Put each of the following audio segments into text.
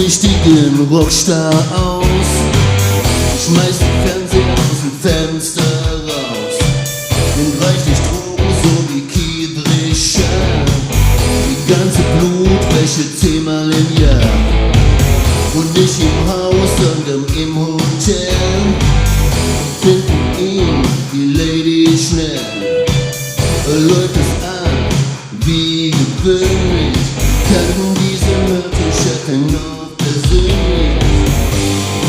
richtigen Rockstar aus. Schmeiß den Fernseher aus dem Fenster raus. Nimm reichlich Drogen, so wie Kiedrischer. Die ganze Blutwäsche 10-mal im Jahr. Und nicht im Haus, sondern im Hotel. Finden ihn die Lady schnell. Läuft es an, wie gewöhnlich. Kannten diese Mörder-Schatten noch persönlich.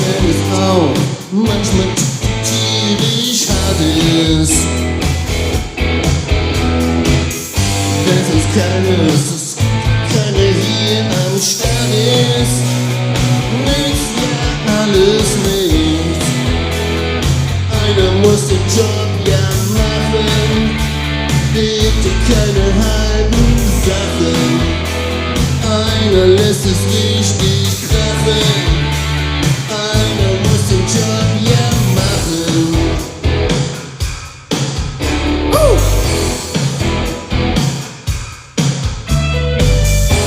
Wenn es auch manchmal tierisch hart ist. Wenn es keine hier am Start ist. Nichts, ja alles nichts. Einer muss den Job ja machen. Bitte keine halben Sachen. Einer lässt es richtig krachen. Einer muss den Job ja machen.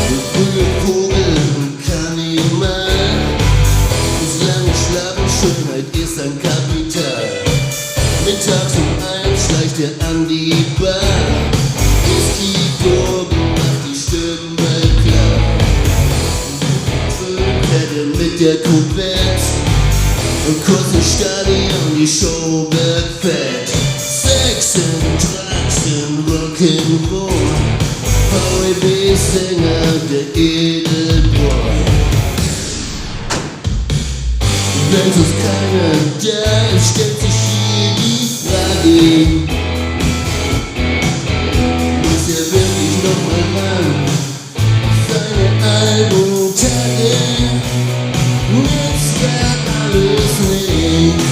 Der frühe Vogel kann niemand. Das lange Schlafen, Schönheit ist ein Kapital. Mittags um 1 schleicht er an die Bar. Whisky, Drogen, macht die Stimme klar. Fährt er mit der Kuvette und kurz im Stadion, die Show wird fett. Sex and Drugs and Rock'n'Roll. VEB-Sänger, der Edelbräu. Wenn sonst keiner da ist, stellt sich hier die Frage: muss er wirklich noch mal ran? Seine Albumtage nützt ja alles nicht.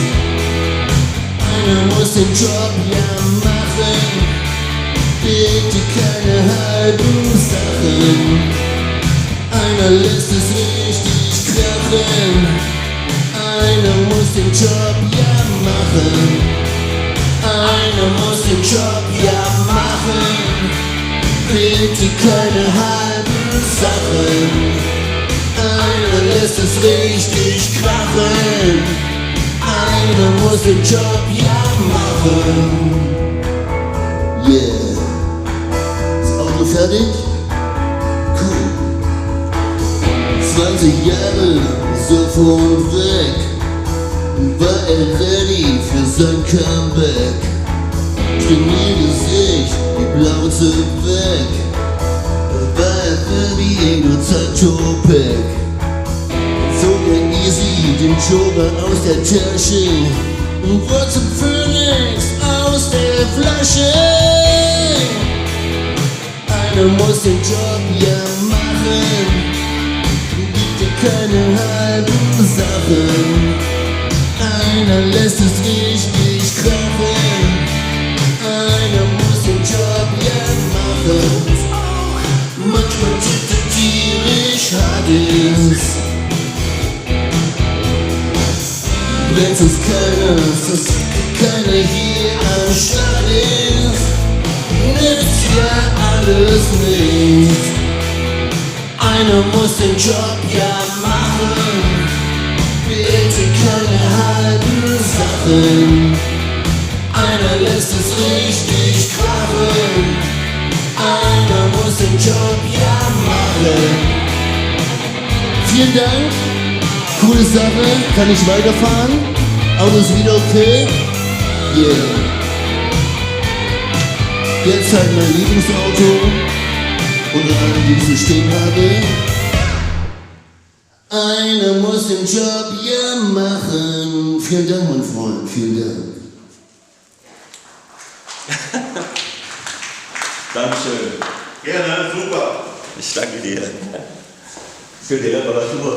Einer muss den Job ja machen. Bitte keine halben Sachen. Einer lässt es richtig krachen. Einer muss den Job ja machen. Einer muss den Job ja machen. Bitte keine halben Sachen. Einer lässt es richtig krachen. Einer muss den Job ja machen. Yeah. Ist Auto fertig? Cool. 20 Jahre so von weg. War er ready für sein Comeback? Trainierte sich die Blauze weg. War er ready, Ego Topek. Zog er easy den Joker aus der Tasche und wurde zum Phönix aus der Flasche. Einer muss den Job ja machen. Gibt dir keine halben Sachen. Einer lässt es richtig krachen. Einer muss den Job ja machen. Manchmal tierisch hart ist. Wenn sonst keiner hier am Start ist, nützt ja alles nicht. Einer muss den Job ja machen. Bitte keine halben Sachen. Einer lässt es richtig krachen. Einer muss den Job ja machen. Vielen Dank. Coole Sache. Kann ich weiterfahren? Auto ist wieder okay? Yeah. Jetzt halt mein Lieblingsauto. Unter allem, die ich so stehen habe. Einer muss den Job ja machen. Vielen Dank, mein Freund. Vielen Dank. Dankeschön. Gerne, super. Ich danke dir. Für die Reparatur.